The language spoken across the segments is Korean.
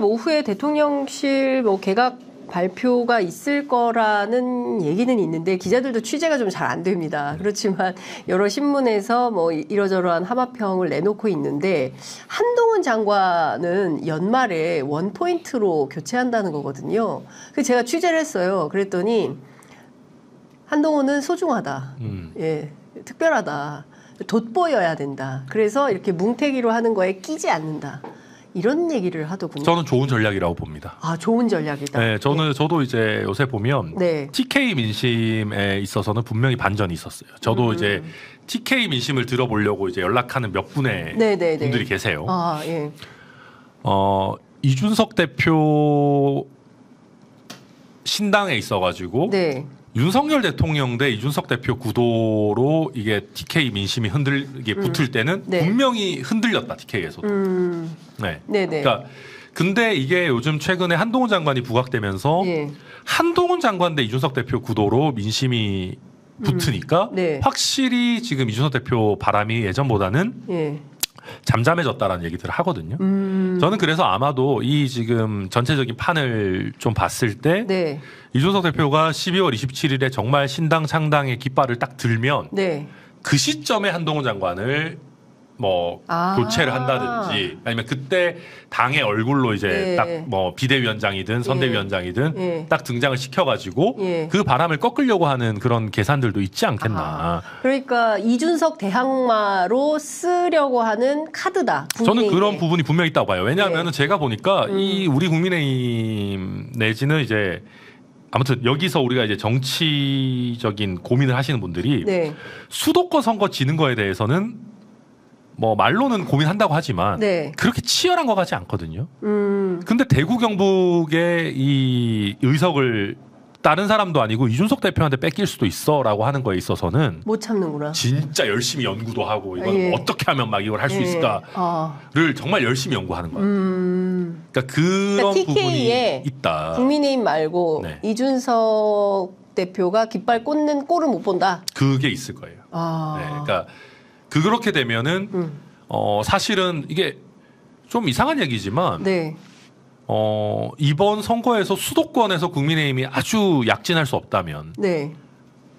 오후에 대통령실 뭐 개각 발표가 있을 거라는 얘기는 있는데 기자들도 취재가 좀 잘 안 됩니다. 그렇지만 여러 신문에서 뭐 이러저러한 하마평을 내놓고 있는데 한동훈 장관은 연말에 원포인트로 교체한다는 거거든요. 그래서 제가 취재를 했어요. 그랬더니 한동훈은 소중하다. 예, 특별하다. 돋보여야 된다. 그래서 이렇게 뭉태기로 하는 거에 끼지 않는다. 이런 얘기를 하더군요. 저는 좋은 전략이라고 봅니다. 아, 좋은 전략이다. 네, 저도 이제 요새 보면 네. TK 민심에 있어서는 분명히 반전이 있었어요. 저도 이제 TK 민심을 들어보려고 이제 연락하는 몇 분의 분들이 계세요. 아, 예. 이준석 대표 신당에 있어가지고 네. 윤석열 대통령 대 이준석 대표 구도로 이게 TK 민심이 흔들게 붙을 때는 네. 분명히 흔들렸다 TK에서도. 네. 네네. 그러니까 근데 이게 요즘 최근에 한동훈 장관이 부각되면서 예. 한동훈 장관 대 이준석 대표 구도로 민심이 붙으니까 네. 확실히 지금 이준석 대표 바람이 예전보다는 예. 잠잠해졌다라는 얘기들을 하거든요. 저는 그래서 아마도 이 지금 전체적인 판을 좀 봤을 때 네. 이준석 대표가 12월 27일에 정말 신당 창당의 깃발을 딱 들면 네. 그 시점에 한동훈 장관을 뭐 교체를 한다든지 아니면 그때 당의 얼굴로 이제 예. 딱 뭐 비대위원장이든 선대위원장이든 예. 딱 등장을 시켜가지고 예. 그 바람을 꺾으려고 하는 그런 계산들도 있지 않겠나. 그러니까 이준석 대항마로 쓰려고 하는 카드다. 저는 그런 부분이 분명히 있다고 봐요. 왜냐하면 네. 제가 보니까 이 우리 국민의힘 내지는 이제 아무튼 여기서 우리가 이제 정치적인 고민을 하시는 분들이 네. 수도권 선거 지는 거에 대해서는 뭐 말로는 고민한다고 하지만 네. 그렇게 치열한 것 같지 않거든요. 근데 대구 경북의 이 의석을 다른 사람도 아니고 이준석 대표한테 뺏길 수도 있어라고 하는 거에 있어서는 못 참는구나. 진짜 열심히 연구도 하고 이건 예. 어떻게 하면 막 이걸 할 수 있을까를 정말 열심히 연구하는 거예요. 그러니까 그런 부분이 TK에 있다. 국민의힘 말고 네. 이준석 대표가 깃발 꽂는 꼴을 못 본다. 그게 있을 거예요. 네, 그러니까 그렇게 되면은 사실은 이게 좀 이상한 얘기지만 네. 이번 선거에서 수도권에서 국민의힘이 아주 약진할 수 없다면 네.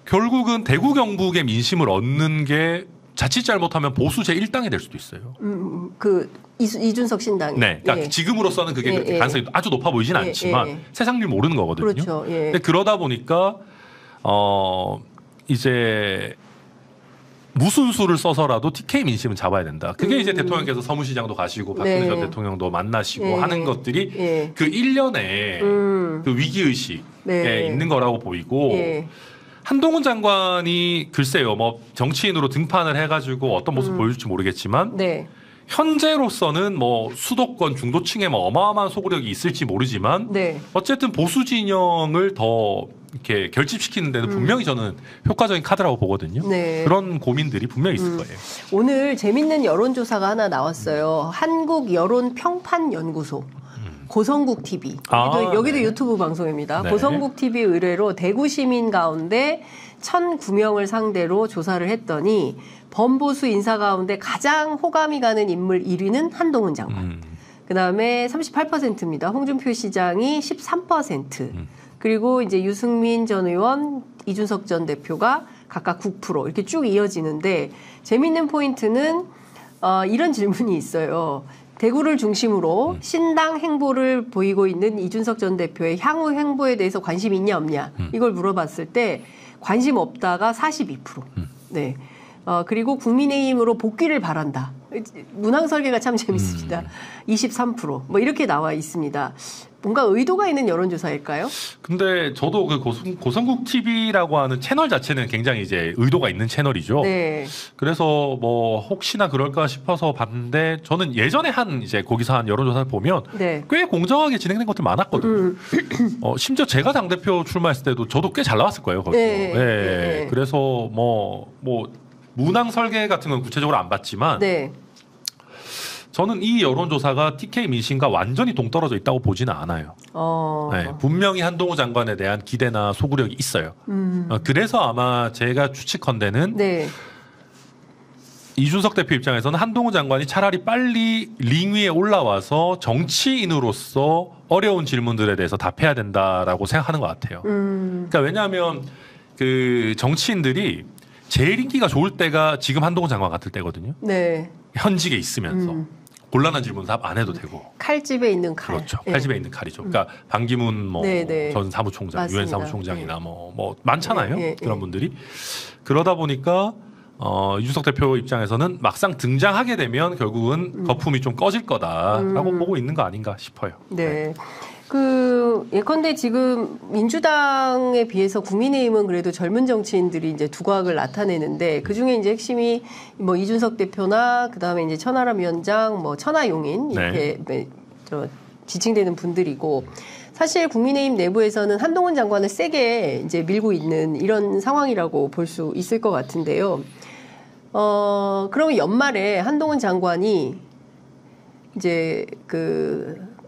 결국은 대구 경북의 민심을 얻는 게 자칫 잘못하면 보수 제1당이 될 수도 있어요. 그 이준석 신당. 네, 그러니까 예. 지금으로서는 그게 그렇게 가능성이 아주 높아 보이진 않지만 세상 일 모르는 거거든요. 그렇죠. 예. 근데 그러다 보니까 이제 무슨 수를 써서라도 TK 민심은 잡아야 된다. 그게 이제 대통령께서 서무시장도 가시고 박근혜 전 대통령도 만나시고 하는 것들이 그 일련의 그 위기의식에 있는 거라고 보이고 한동훈 장관이 글쎄요 뭐 정치인으로 등판을 해가지고 어떤 모습 보여줄지 모르겠지만 현재로서는 뭐 수도권 중도층에 뭐 어마어마한 소구력이 있을지 모르지만 어쨌든 보수 진영을 더 이렇게 결집시키는 데는 분명히 저는 효과적인 카드라고 보거든요. 그런 고민들이 분명히 있을 거예요. 오늘 재밌는 여론조사가 하나 나왔어요. 한국여론평판연구소. 고성국 TV. 여기도 유튜브 방송입니다. 고성국 TV 의뢰로 대구 시민 가운데 1,009명을 상대로 조사를 했더니 범보수 인사 가운데 가장 호감이 가는 인물 1위는 한동훈 장관. 그다음에 38%입니다. 홍준표 시장이 13%. 그리고 이제 유승민 전 의원, 이준석 전 대표가 각각 9% 이렇게 쭉 이어지는데 재미있는 포인트는 이런 질문이 있어요. 대구를 중심으로 신당 행보를 보이고 있는 이준석 전 대표의 향후 행보에 대해서 관심 있냐 없냐 이걸 물어봤을 때 관심 없다가 42%. 네. 그리고 국민의힘으로 복귀를 바란다. 문항 설계가 참 재밌습니다. 23%. 뭐 이렇게 나와 있습니다. 뭔가 의도가 있는 여론조사일까요? 근데 저도 그 고성국 TV라고 하는 채널 자체는 굉장히 이제 의도가 있는 채널이죠. 그래서 뭐 혹시나 그럴까 싶어서 봤는데 저는 예전에 이제 거기서 한 여론조사를 보면 꽤 공정하게 진행된 것들 많았거든요. 심지어 제가 당대표 출마했을 때도 저도 꽤 잘 나왔을 거예요. 거기서. 그래서 뭐 문항 설계 같은 건 구체적으로 안 봤지만 저는 이 여론조사가 TK 민심과 완전히 동떨어져 있다고 보지는 않아요. 분명히 한동훈 장관에 대한 기대나 소구력이 있어요. 그래서 아마 제가 추측컨대는 이준석 대표 입장에서는 한동훈 장관이 차라리 빨리 링 위에 올라와서 정치인으로서 어려운 질문들에 대해서 답해야 된다라고 생각하는 것 같아요. 그러니까 왜냐하면 그 정치인들이 제일 인기가 좋을 때가 지금 한동훈 장관 같을 때거든요. 네. 현직에 있으면서 곤란한 질문 답 안 해도 되고. 칼집에 있는 칼. 그렇죠. 칼집에 있는 칼이죠. 그러니까 반기문 뭐 전 사무총장, 유엔 사무총장이나 뭐 많잖아요. 그런 분들이. 그러다 보니까 이준석 대표 입장에서는 막상 등장하게 되면 결국은 거품이 좀 꺼질 거다라고 보고 있는 거 아닌가 싶어요. 네. 예컨대 지금 민주당에 비해서 국민의힘은 그래도 젊은 정치인들이 이제 두각을 나타내는데 그 중에 이제 핵심이 뭐 이준석 대표나 그 다음에 이제 천하람 위원장, 뭐 천하용인 이렇게 지칭되는 분들이고 사실 국민의힘 내부에서는 한동훈 장관을 세게 이제 밀고 있는 이런 상황이라고 볼 수 있을 것 같은데요. 그러면 연말에 한동훈 장관이 이제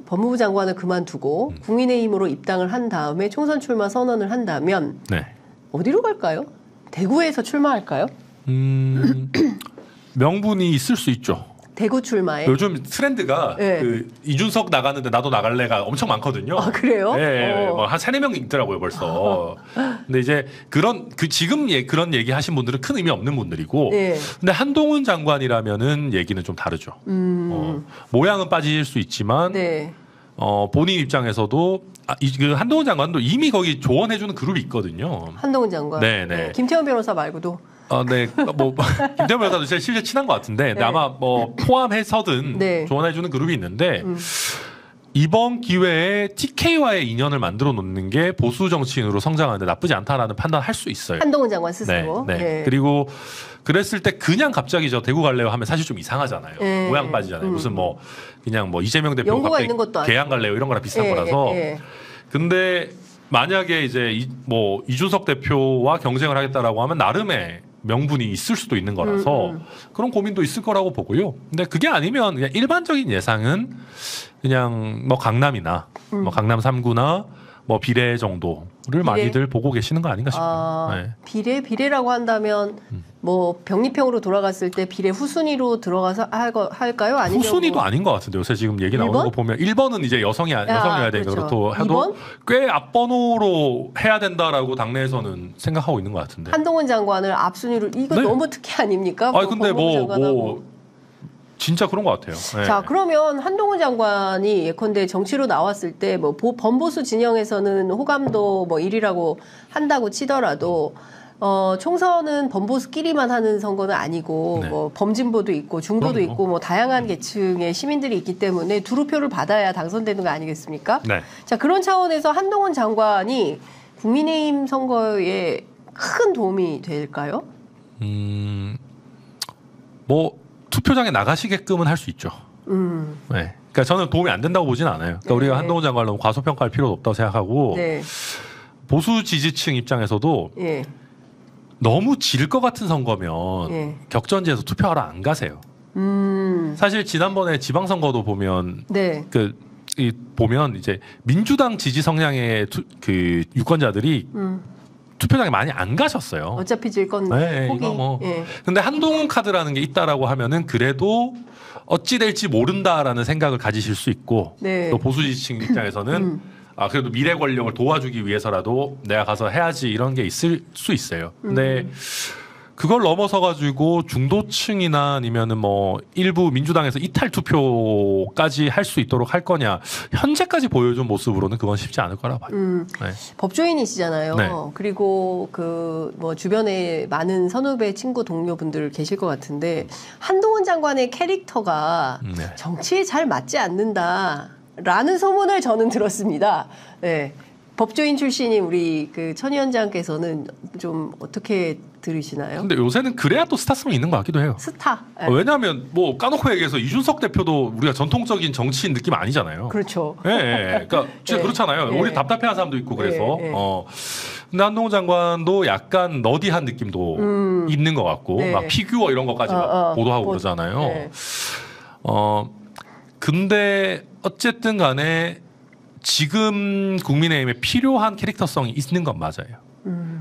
법무부 장관을 그만두고 국민의힘으로 입당을 한 다음에 총선 출마 선언을 한다면 어디로 갈까요? 대구에서 출마할까요? 명분이 있을 수 있죠. 대구 출마에. 요즘 트렌드가 이준석 나가는데 나도 나갈래가 엄청 많거든요. 아, 그래요? 네, 뭐 한 3-4명 있더라고요, 벌써. 근데 이제 지금 그런 얘기 하신 분들은 큰 의미 없는 분들이고. 근데 한동훈 장관이라면은 얘기는 좀 다르죠. 모양은 빠질 수 있지만 본인 입장에서도 그 한동훈 장관도 이미 거기 조언해주는 그룹이 있거든요. 한동훈 장관. 네. 김태원 변호사 말고도. 네, 뭐 김태원 변호사도 실제 친한 것 같은데, 근데 아마 뭐 포함해서든 조언해주는 그룹이 있는데 이번 기회에 TK와의 인연을 만들어 놓는 게 보수 정치인으로 성장하는데 나쁘지 않다라는 판단을 할 수 있어요. 한동훈 장관 스스로. 그리고 그랬을 때 그냥 갑자기 저 대구 갈래요 하면 사실 좀 이상하잖아요. 모양 빠지잖아요. 무슨 뭐 그냥 뭐 이재명 대표 갑자기 개항 갈래요 이런 거랑 비슷한 거라서. 근데 만약에 이제 뭐 이준석 대표와 경쟁을 하겠다라고 하면 나름의 명분이 있을 수도 있는 거라서 그런 고민도 있을 거라고 보고요. 근데 그게 아니면 그냥 일반적인 예상은 그냥 뭐 강남이나 뭐 강남 3구나 뭐 비례 정도를 많이들 보고 계시는 거 아닌가 싶어요. 비례라고 한다면 뭐 병립형으로 돌아갔을 때 비례 후순위로 들어가서 할까요? 아니면 후순위도 아닌 것 같은데 요새 지금 얘기 나오는 거 보면 1번은 이제 여성이어야 되니까 그렇고 해도 2번? 꽤 앞번호로 해야 된다라고 당내에서는 생각하고 있는 것 같은데. 한동훈 장관을 앞순위로 이거 너무 특혜 아닙니까? 근데 진짜 그런 것 같아요. 자, 그러면 한동훈 장관이 예컨대 정치로 나왔을 때 뭐 범보수 진영에서는 호감도 뭐 1위라고 한다고 치더라도 총선은 범보수끼리만 하는 선거는 아니고 뭐 범진보도 있고 중도도 있고 뭐 다양한 계층의 시민들이 있기 때문에 두루표를 받아야 당선되는 거 아니겠습니까? 자, 그런 차원에서 한동훈 장관이 국민의힘 선거에 큰 도움이 될까요? 투표장에 나가시게끔은 할 수 있죠. 그러니까 저는 도움이 안 된다고 보진 않아요. 그러니까 우리가 한동훈 장관을 너무 과소평가할 필요도 없다고 생각하고 보수 지지층 입장에서도 너무 질 것 같은 선거면 격전지에서 투표하러 안 가세요. 사실 지난번에 지방선거도 보면 보면 이제 민주당 지지 성향의 그 유권자들이 투표장에 많이 안 가셨어요. 어차피 질 건 이거 근데 한동훈 카드라는 게 있다라고 하면은 그래도 어찌 될지 모른다라는 생각을 가지실 수 있고 또 보수 지지층 입장에서는 그래도 미래 권력을 도와주기 위해서라도 내가 가서 해야지 이런 게 있을 수 있어요. 근데 그걸 넘어서 가지고 중도층이나 아니면은 뭐 일부 민주당에서 이탈 투표까지 할 수 있도록 할 거냐, 현재까지 보여준 모습으로는 그건 쉽지 않을 거라 봐요. 법조인이시잖아요. 그리고 뭐 주변에 많은 선후배 친구 동료분들 계실 것 같은데 한동훈 장관의 캐릭터가 정치에 잘 맞지 않는다라는 소문을 저는 들었습니다. 법조인 출신이 우리 천 위원장께서는 좀 어떻게 들으시나요? 근데 요새는 그래야 또 스타성이 있는 것 같기도 해요. 스타. 왜냐하면 뭐 까놓고 얘기해서 이준석 대표도 우리가 전통적인 정치인 느낌 아니잖아요. 그렇죠. 그러니까 진짜 그렇잖아요. 우리 답답해하는 사람도 있고 그래서. 근데 한동훈 장관도 약간 너디한 느낌도 있는 것 같고 막 피규어 이런 것까지 막 보도하고 그러잖아요. 근데 어쨌든 간에 지금 국민의힘에 필요한 캐릭터성이 있는 건 맞아요.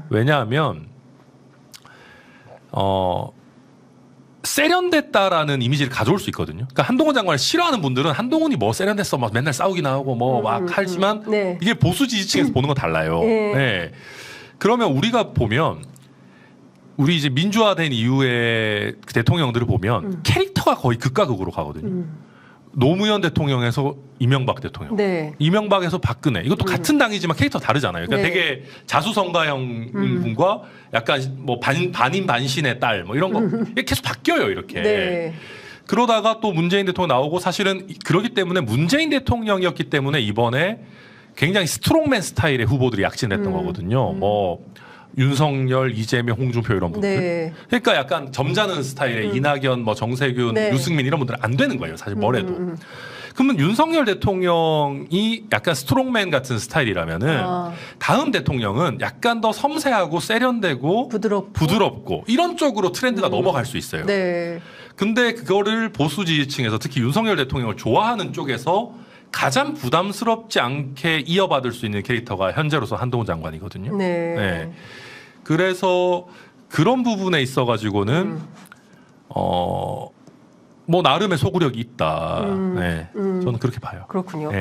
왜냐하면 세련됐다라는 이미지를 가져올 수 있거든요. 그러니까 한동훈 장관을 싫어하는 분들은 한동훈이 뭐 세련됐어, 막 맨날 싸우기나 하고 뭐 막 하지만 네. 이게 보수 지지층에서 보는 건 달라요. 네. 네. 그러면 우리가 보면 우리 이제 민주화된 이후에 대통령들을 보면 캐릭터가 거의 극과 극으로 가거든요. 노무현 대통령에서 이명박 대통령, 네. 이명박에서 박근혜, 이것도 같은 당이지만 캐릭터 다르잖아요. 그러니까 네. 되게 자수성가형 분과 약간 뭐 반인 반신의 딸 뭐 이런 거 이게 계속 바뀌어요, 이렇게. 네. 그러다가 또 문재인 대통령 나오고 사실은 그러기 때문에 문재인 대통령이었기 때문에 이번에 굉장히 스트롱맨 스타일의 후보들이 약진했던 거거든요. 뭐 윤석열, 이재명, 홍준표 이런 분들. 네. 그러니까 약간 점잖은 스타일의 이낙연, 뭐 정세균, 네. 유승민 이런 분들은 안 되는 거예요. 사실 뭐래도. 그러면 윤석열 대통령이 약간 스트롱맨 같은 스타일이라면은 다음 대통령은 약간 더 섬세하고 세련되고 부드럽고 이런 쪽으로 트렌드가 넘어갈 수 있어요. 네. 근데 그거를 보수 지지층에서 특히 윤석열 대통령을 좋아하는 쪽에서 가장 부담스럽지 않게 이어받을 수 있는 캐릭터가 현재로서 한동훈 장관이거든요. 네. 네. 그래서 그런 부분에 있어가지고는 뭐 나름의 소구력이 있다. 네. 저는 그렇게 봐요. 그렇군요. 네.